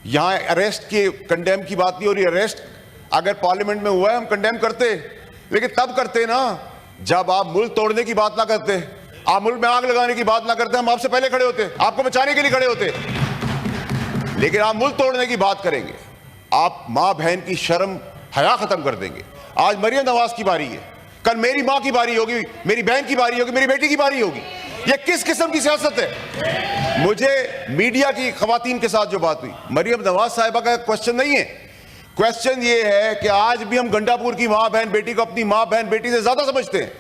यहां अरेस्ट की कंडेम की बात नहीं हो रही। अरेस्ट अगर पार्लियामेंट में हुआ है हम कंडेम करते, लेकिन तब करते ना जब आप मुल्क तोड़ने की बात ना करते, आप मुल्क में आग लगाने की बात ना करते, हम आपसे पहले खड़े होते, आपको बचाने के लिए खड़े होते। लेकिन आप मुल्क तोड़ने की बात करेंगे, आप मां बहन की शर्म हया खत्म कर देंगे। आज मरियम नवाज की बारी है, कल मेरी मां की बारी होगी, मेरी बहन की बारी होगी, मेरी बेटी की बारी होगी। ये किस किस्म की सियासत है? मुझे मीडिया की खवातीन के साथ जो बात हुई, मरियम नवाज साहिबा का क्वेश्चन नहीं है। क्वेश्चन ये है कि आज भी हम गंडापुर की मां बहन बेटी को अपनी मां बहन बेटी से ज्यादा समझते हैं।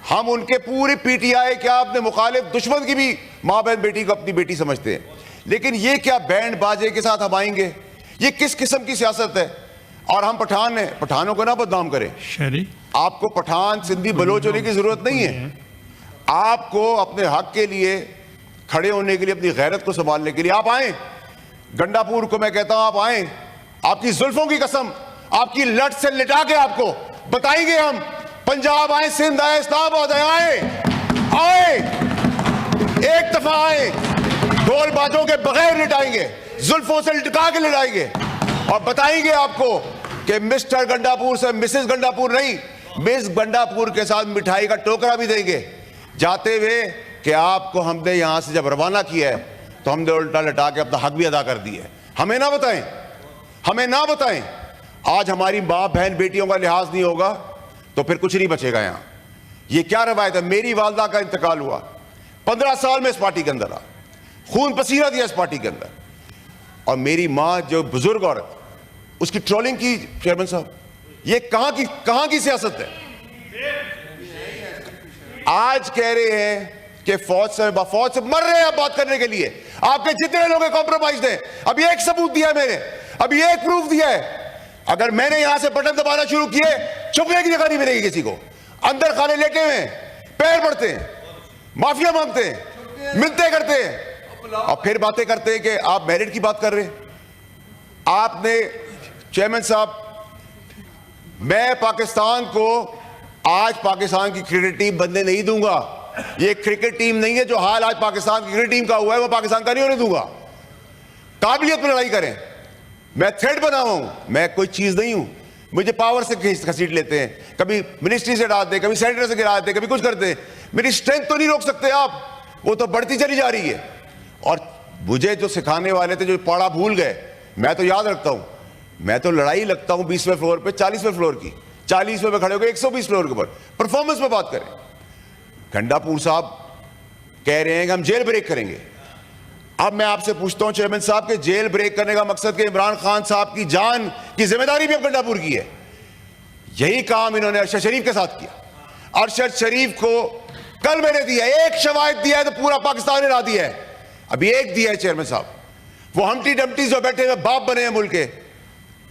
हम उनके पूरी पीटीआई क्या अपने मुखालिफ दुश्मन की भी मां बहन बेटी को अपनी बेटी समझते हैं। लेकिन ये क्या बैंड बाजे के साथ हम आएंगे? ये किस किस्म की सियासत है? और हम पठान हैं, पठानों को ना बदनाम करें। आपको पठान सिंधी बलोच होने की जरूरत नहीं है। आपको अपने हक के लिए खड़े होने के लिए, अपनी गैरत को संभालने के लिए आप आए गंडापुर को। मैं कहता हूं आप आए, आपकी जुल्फों की कसम, आपकी लट से लिटा के आपको बताएंगे हम। पंजाब आए, सिंध आए, इस्लामाबाद आए, आए एक दफा आए, ढोल बाजों के बगैर लिटाएंगे, जुल्फों से लिटका के लिटाएंगे और बताएंगे आपको कि मिस्टर गंडापुर से मिसेस गंडापुर नहीं, मिस गंडापुर के साथ मिठाई का टोकरा भी देंगे जाते हुए कि आपको हमने यहां से जब रवाना किया है तो हमने उल्टा लटा के अपना हक भी अदा कर दिया है। हमें ना बताएं, हमें ना बताएं। आज हमारी मां बहन बेटियों का लिहाज नहीं होगा तो फिर कुछ नहीं बचेगा यहां। ये क्या रवायत है? मेरी वालदा का इंतकाल हुआ, 15 साल में इस पार्टी के अंदर रहा, खून पसीना दिया इस पार्टी के अंदर, और मेरी मां जो बुजुर्ग औरत, उसकी ट्रोलिंग की। चेयरमैन साहब, ये कहां की सियासत है? आज कह रहे हैं कि फौज से मर रहे हैं आप बात करने के लिए। आपके जितने लोग कॉम्प्रोमाइज हैं, अभी एक सबूत दिया है मैंने, अभी एक प्रूफ दिया है। अगर मैंने यहां से बटन दबाना शुरू किए, चुपने की जगह नहीं मिलेगी किसी को। अंदर खाने लेटे हुए पैर पड़ते हैं, माफिया मांगते हैं, मिलते करते हैं और फिर बातें करते हैं कि आप मेरिट की बात कर रहे हैं। आपने चेयरमैन साहब, मैं पाकिस्तान को आज पाकिस्तान की क्रिकेट टीम बनने नहीं दूंगा। ये क्रिकेट टीम नहीं है जो हाल आज पाकिस्तान की क्रिकेट टीम का हुआ है, वो पाकिस्तान का नहीं होने दूंगा। काबिलियत पर लड़ाई करें। मैं थ्रेड बना हुआ हूं, मैं कोई चीज नहीं हूं। मुझे पावर से घसीट लेते हैं, कभी मिनिस्ट्री से डालते, कभी सेनेटर से गिरा देते, कभी कुछ करते हैं। मेरी स्ट्रेंथ तो नहीं रोक सकते आप, वो तो बढ़ती चली जा रही है। और मुझे जो सिखाने वाले थे, जो पढ़ा भूल गए, मैं तो याद रखता हूं। मैं तो लड़ाई लगता हूं 20वें फ्लोर पे 40वें फ्लोर की, 40वें पे खड़े हो गए 120 फ्लोर के ऊपर। परफॉर्मेंस पे बात करें। गंडापुर साहब कह रहे हैं कि हम जेल ब्रेक करेंगे। अब मैं आपसे पूछता हूं चेयरमैन साहब के जेल ब्रेक करने का मकसद कि इमरान खान साहब की जान की जिम्मेदारी भी अब गंडापुर की है। यही काम इन्होंने अरशद शरीफ के साथ किया। अरशद शरीफ को कल मैंने दिया, एक शवाहिद दिया है तो पूरा पाकिस्तान हिला दिया है। अभी एक दिया है चेयरमैन साहब, वो हमटी डमटी जो बैठे हुए बाप बने हैं मुल्क के,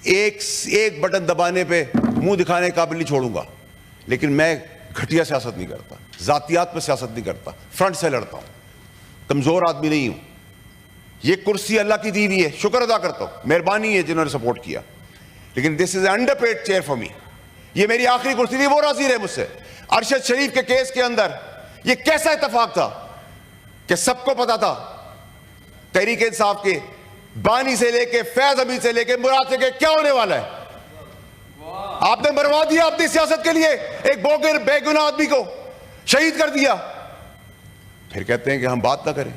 एक बटन दबाने पे मुंह दिखाने के काबिल नहीं छोड़ूंगा। लेकिन मैं घटिया सियासत नहीं करता, जातियात पर सियासत नहीं करता, फ्रंट से लड़ता हूं, कमजोर आदमी नहीं हूं। ये कुर्सी अल्लाह की दी हुई है, शुक्र अदा करता हूं, मेहरबानी है जिन्होंने सपोर्ट किया। लेकिन this is underpaid chair for me. ये मेरी आखिरी कुर्सी थी, वो राजी रहे मुझसे। अरशद शरीफ के केस के अंदर ये कैसा इत्तेफाक था कि सबको पता था, तहरीक इंसाफ के बानी से लेके फैज हमीद से लेके मुराद से क्या होने वाला है। आपने मरवा दिया अपनी सियासत के लिए, एक बोगर बेगुनाह आदमी को शहीद कर दिया। फिर कहते हैं कि हम बात ना करें।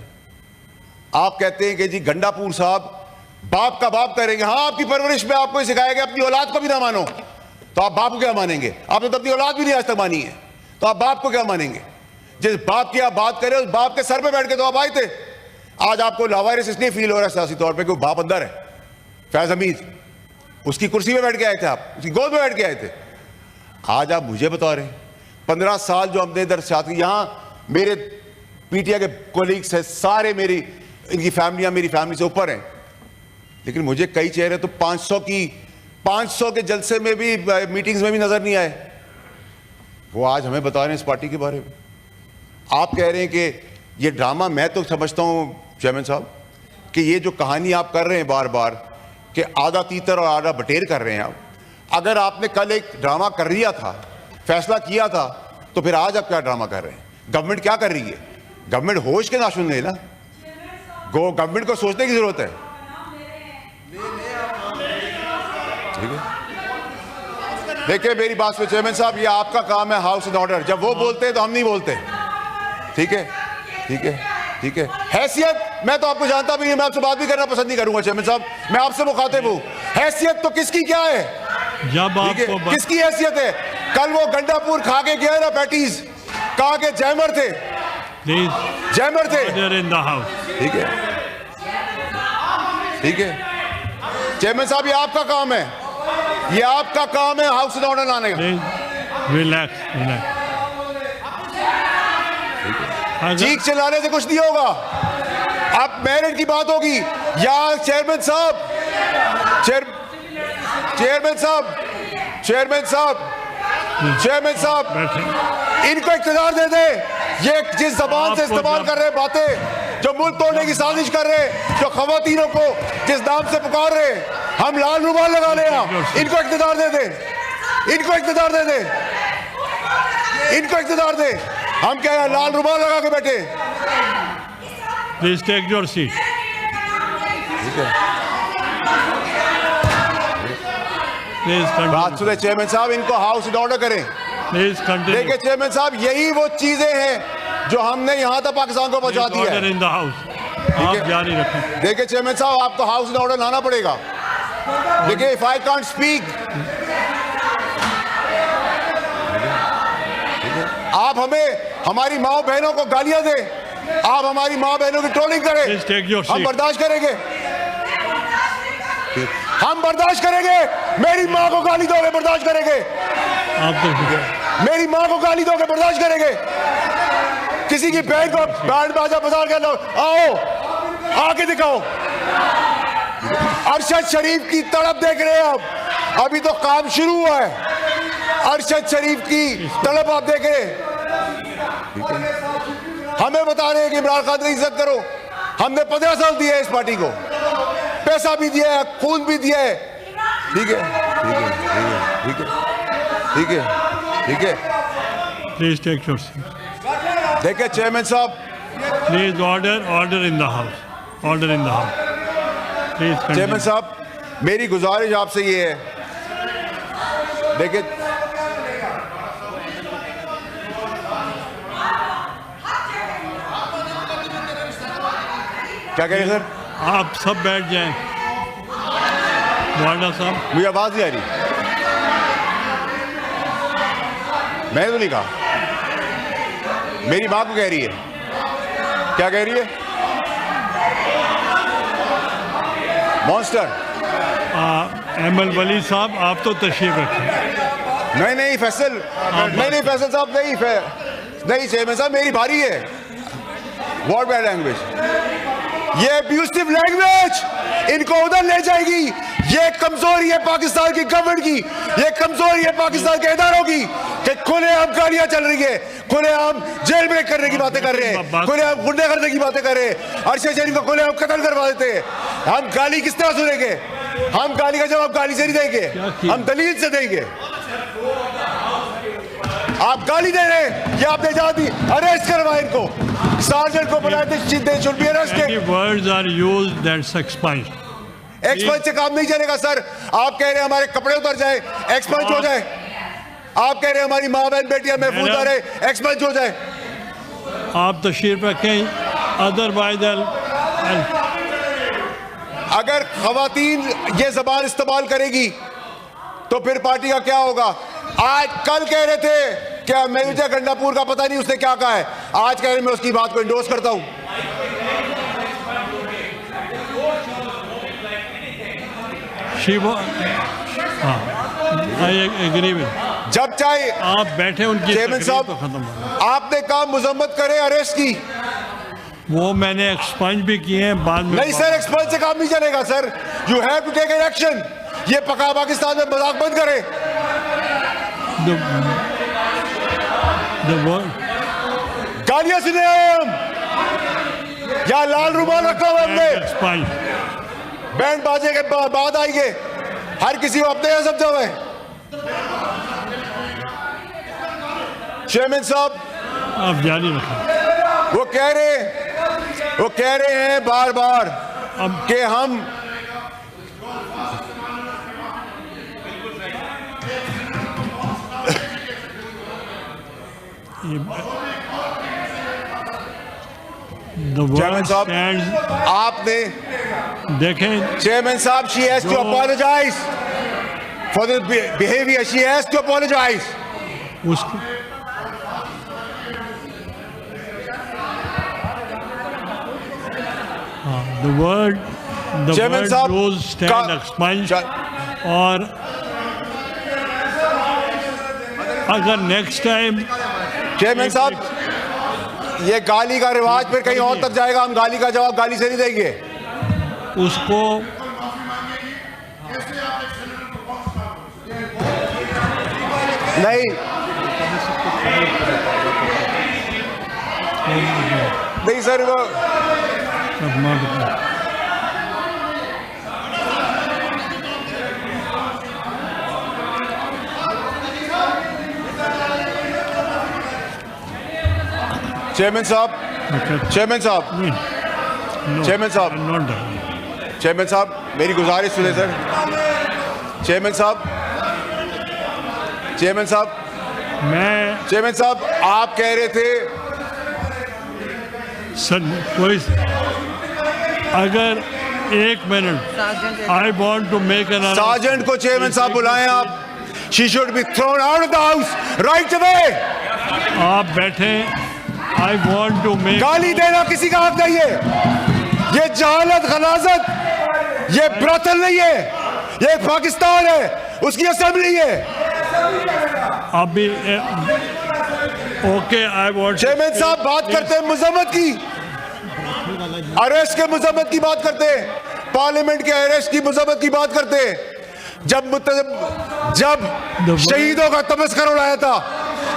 आप कहते हैं कि जी गंडापुर साहब बाप का बाप करेंगे। हाँ, आपकी परवरिश में आपको सिखाया गया अपनी औलाद को भी ना मानो, तो आप बाप को क्या मानेंगे? आपने तो अपनी औलाद भी नहीं आज तक मानी है, तो आप बाप को क्या मानेंगे? जिस बाप की आप बात करें, उस बाप के सर पे बैठ के तो आप आए थे। आज आपको लावारिस इसलिए फील हो रहा है सियासी तौर पे कि वो बाप अंदर है। फैज हमीद, उसकी कुर्सी पे बैठ के आए थे आप, उसकी गोद में बैठ के आए थे। आज आप मुझे बता रहे हैं 15 साल जो हमने इधर सियासत, यहां मेरे पीटीआई के कोलीग्स है सारे, मेरी इनकी फैमिलियां मेरी फैमिली से ऊपर हैं। लेकिन मुझे कई चेहरे तो 500 के जलसे में भी, मीटिंग्स में भी नजर नहीं आए। वो आज हमें बता रहे हैं इस पार्टी के बारे में। आप कह रहे हैं कि ये ड्रामा, मैं तो समझता हूं चेयरमैन साहब कि ये जो कहानी आप कर रहे हैं बार बार कि आधा तीतर और आधा बटेर कर रहे हैं आप। अगर आपने कल एक ड्रामा कर लिया था, फैसला किया था, तो फिर आज आप क्या ड्रामा कर रहे हैं? गवर्नमेंट क्या कर रही है? गवर्नमेंट होश के नाशुन है ना। गवर्नमेंट को सोचने की जरूरत है। ठीक है, देखिए मेरी बात सुनिए चेयरमैन साहब, ये आपका काम है हाउस एंड ऑर्डर। जब वो बोलते हैं तो हम नहीं बोलते। ठीक है, ठीक है, ठीक है। हैसियत, मैं तो आपको जानता भी नहीं, मैं आपसे बात भी करना पसंद नहीं करूंगा चेयरमैन साहब, मैं आपसे मुखातिब हूं। हैसियत तो किसकी क्या है, जब आपको किसकी हैसियत है? कल वो गंडापुर खा के गया ना पैटीज, कहा के जैमर थे, जैमर थे। इन द हाउस। ठीक है, ठीक है चेयरमैन साहब, ये आपका काम है, ये आपका काम है हाउस एंड ऑर्डर लाने का। Relax, relax. चीख चिल्लाने से कुछ नहीं होगा। अब मेरिट की बात होगी या चेयरमैन साहब, चेयरमैन साहब, चेयरमैन साहब, चेयरमैन साहब, इनको इख्तियार दे दे। ये जिस जबान से इस्तेमाल कर रहे बातें, जो मुल्क तोड़ने की साजिश कर रहे, जो खवातीनों को जिस नाम से पुकार रहे, हम लाल रुमाल लगा ले, इनको इख्तियार दे दे, इनको इख्तियार दे दे, इनको इख्तियार दे। हम क्या है, लाल रुमाल लगा के बैठे। Please take your seat. ठीक है, बात सुने चेयरमैन साहब, इनको हाउस एंड ऑर्डर करें। Please continue. देखिए चेयरमैन साहब, यही वो चीजें हैं जो हमने यहां तक पाकिस्तान को पहुंचा दी है। इन द हाउस, आप जारी रखें। देखिए चेयरमैन साहब, आपको हाउस एंड ऑर्डर लाना पड़ेगा। देखिए, इफ आई कांट स्पीक, आप हमें हमारी माओ बहनों को गालियां दे, आप हमारी माओ बहनों की ट्रोलिंग करें, हम बर्दाश्त करेंगे, हम बर्दाश्त करेंगे। मेरी माँ को गाली दोगे, बर्दाश्त करेंगे। मेरी माँ को गाली दोगे, बर्दाश्त करेंगे। किसी की बहन को बैंड बाजा बाजार कर लो, आओ आके दिखाओ। अरशद शरीफ की तड़प देख रहे हैं आप, अभी तो काम शुरू हुआ है। अरशद शरीफ की तड़प आप देख रहे हैं। हमें बता रहे हैं कि इमरान खान की इज्जत करो। हमने 15 साल दिए है इस पार्टी को, पैसा भी दिया है, खून भी दिया है। ठीक है, ठीक है, ठीक है, ठीक है, ठीक है। Please take your seat. देखिए चेयरमैन साहब, please order, order in the house, order in the house. Please chairman साहब, मेरी गुजारिश आपसे ये है, देखिए क्या कह रहे हैं सर? आप सब बैठ जाएं। वार्डा साहब, मुझे आवाज नहीं आ रही, मैंने तो नहीं कहा, मेरी माँ को कह रही है। क्या कह रही है? मॉन्स्टर। एमएल वली साहब, आप तो तशरीफ रखें। नहीं नहीं फैसल, नहीं फैसल साहब, नहीं चेयरमैन साहब, मेरी बारी है। व्हाट बैड लैंग्वेज, ये अब्यूसिव लैंग्वेज इनको उधर ले जाएगी। ये कमजोरी है पाकिस्तान की गवर्नमेंट की, ये कमजोरी है पाकिस्तान के इदारों की कि खुलेआम गालियां चल रही है, खुलेआम जेल ब्रेक करने की बातें कर रहे हैं, खुलेआम गुंडे करने की बातें कर रहे हैं, अरशद शरीफ को खुलेआम कत्ल करवा देते हैं। हम गाली किस तरह सुनेंगे? हम गाली का जवाब गाली से नहीं देंगे, हम दलील से देंगे। आप गाली दे रहे हैं, ये आपने जाती अरेस्ट करवाए इनको, सार्जेंट को बुलाए थे, they should be arrested. Words are used that's expand. Expunge से काम नहीं चलेगा सर। आप कह रहे हैं हमारे कपड़े उतर जाए, एक्सपंज हो जाए। आप कह रहे हैं हमारी माँ बहन बेटियां महफूज आ रहे, एक्सपंज हो जाए। आप तशरीफ रखें, अदरवाइज अगर खवातीन ये जबान इस्तेमाल करेगी तो फिर पार्टी का क्या होगा? आज कल कह रहे थे क्या मेहुजा गंडापुर का पता नहीं उसने क्या कहा है, आज कह रहे मैं उसकी बात को इंडोर्स करता हूं। जब चाहे आप बैठे, उनकी चेयरमैन साहब तो खत्म हो। आपने काम मुजम्मत करे अरेस्ट की, वो मैंने एक्सपंज भी किए हैं बाद में। नहीं सर, एक्सपंज से काम नहीं चलेगा sir, you have to take an action. ये पका पाकिस्तान में मजाक बंद करे। गालियां सुने हम, या लाल रुमाल रखा हुआ हमने, बैंड बाजे के बाद आएंगे, हर किसी को अपने यहां समझा हुआ है। चेयरमैन साहब आप जारी रखें। वो कह रहे हैं बार बार कि हम The चेयरमैन world साहब stands. आपने देखें, चेयरमैन साहब she has to जो- apologize for the behavior. She has to apologize. उसको the word चेयरमैन साहब rules stand expunged. और अगर नेक्स्ट टाइम चेयरमैन साहब ये गाली का रिवाज फिर कहीं और तक जाएगा। हम गाली का जवाब गाली से नहीं देंगे। उसको नहीं नहीं सर वो चेयरमैन साहब चेयरमैन साहब चेयरमैन साहब नॉट चेयरमैन साहब मेरी गुजारिश सुने सर। चेयरमैन साहब चेयरमैन साहब मैं आप कह रहे थे सर कोई अगर 1 minute I want to make an sergeant को चेयरमैन साहब बुलाएं आप। She should be thrown out of the house right away. आप बैठे आई वॉन्ट टू मेक गाली देना किसी का हक नहीं है। ये जहालत गलाजत ये ब्रोथल नहीं है। ये पाकिस्तान है, उसकी असेंबली है। अभी ओके आई वॉन्ट चेयरमैन साहब बात करते हैं मजम्मत की, अरेस्ट के मजम्मत की बात करते हैं, पार्लियामेंट के अरेस्ट की मजम्मत की बात करते हैं। जब शहीदों का तमस्कर उड़ाया था,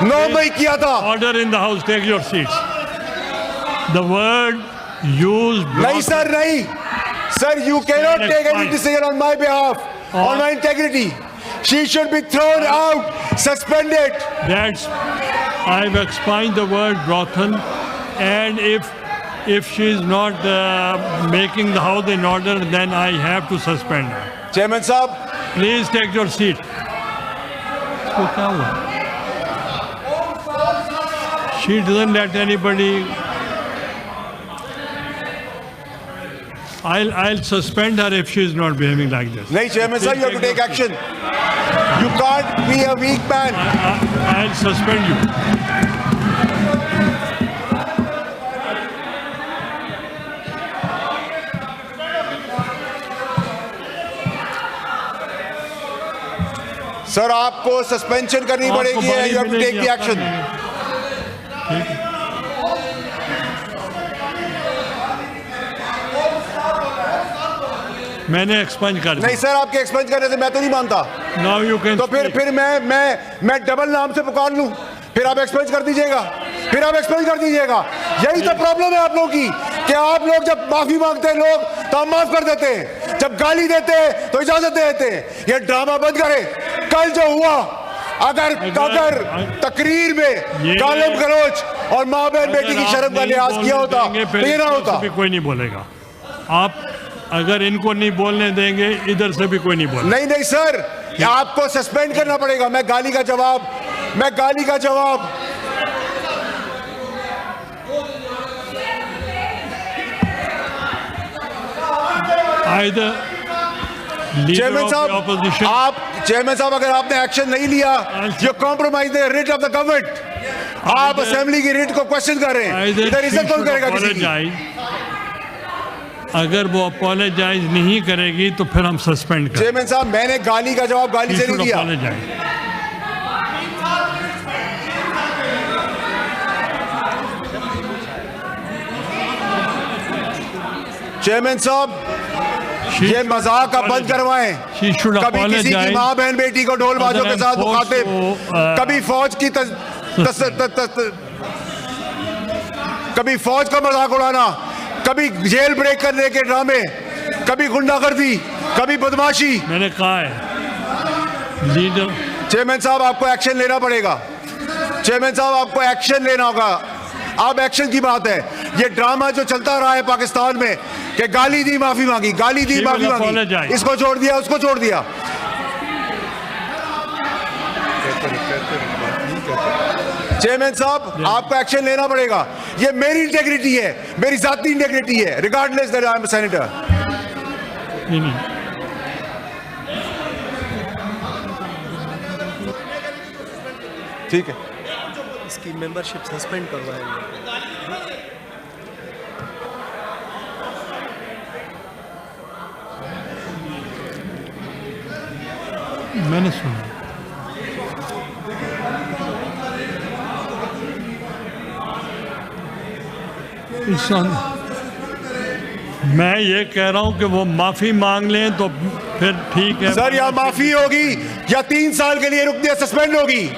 9 मई किया था। Order in the house, take your seats. The word use नहीं सर, नहीं sir, you cannot take any decision on my behalf, on my integrity. She should be thrown out, suspended. That's I've expunged the word brothel, and if she is not making the house in order, then I have to suspend her. Chairman साहब, Please take your seat. इसको क्या हुआ? She doesn't let anybody. I'll suspend her if she is not behaving like this. नहीं Chairman साहब, you have to take action. You can't be a weak man. I'll suspend you. Sir आपको suspension करनी पड़ेगी है, you have to take the action. मैंने expunge कर नहीं sir, आपके एक्सपेंस करने से मैं तो नहीं मानता। नाउ यू कैन तो फिर मैं डबल नाम से पुकार लूं, फिर आप एक्सपेंस कर दीजिएगा, फिर आप एक्सपेंस कर दीजिएगा। यही तो प्रॉब्लम है आप लोगों की कि आप लोग जब माफी मांगते हैं लोग तो हम माफ कर देते हैं, जब गाली देते हैं तो इजाजत दे देते हैं। ये ड्रामा बंद करें। कल जो हुआ, अगर तकरीर में गालिब गलौज और माँ बहन बेटी की शर्म का लिहाज किया होता तो ये ना होता। कोई नहीं बोलेगा। आप अगर इनको नहीं बोलने देंगे, इधर से भी कोई नहीं बोलेगा। नहीं सर, आपको सस्पेंड करना पड़ेगा। मैं गाली का जवाब चेयरमैन साहब अगर आपने एक्शन नहीं लिया, you compromise the writ of the government. आप असेंबली की रिट को क्वेश्चन कर रहे हैं, इधर इज्जत कौन करेगा किसी की? अगर वो अपोलोजाइज नहीं करेगी तो फिर हम सस्पेंड करें। चेयरमैन साहब, मैंने गाली का जवाब गाली से नहीं दिया। चेयरमैन साहब, ये मजाक आप बंद करवाएं। कभी किसी की माँ बहन बेटी को ढोल बाजों के साथ मुखातिब, कभी फौज का मजाक उड़ाना, कभी जेल ब्रेक करने के ड्रामे, कभी गुंडागर्दी, कभी बदमाशी। मैंने कहा है लीडर। चेयरमैन साहब, आपको एक्शन लेना पड़ेगा। चेयरमैन साहब, आपको एक्शन लेना होगा। अब एक्शन की बात है। ये ड्रामा जो चलता रहा है पाकिस्तान में कि गाली दी माफी मांगी, गाली दी माफी मांगी, इसको छोड़ दिया, उसको छोड़ दिया। चेयरमैन साहब, आपको एक्शन लेना पड़ेगा। ये मेरी इंटेग्रिटी है, मेरी जाती इंटेग्रिटी है, regardless that I am senator. नहीं, नहीं। ठीक है, इसकी मेंबरशिप सस्पेंड करवाएंगे। मैंने सुना। मैं ये कह रहा हूं कि वो माफी मांग लें तो फिर ठीक है सर, या माफी होगी या 3 साल के लिए रुकनी सस्पेंड होगी।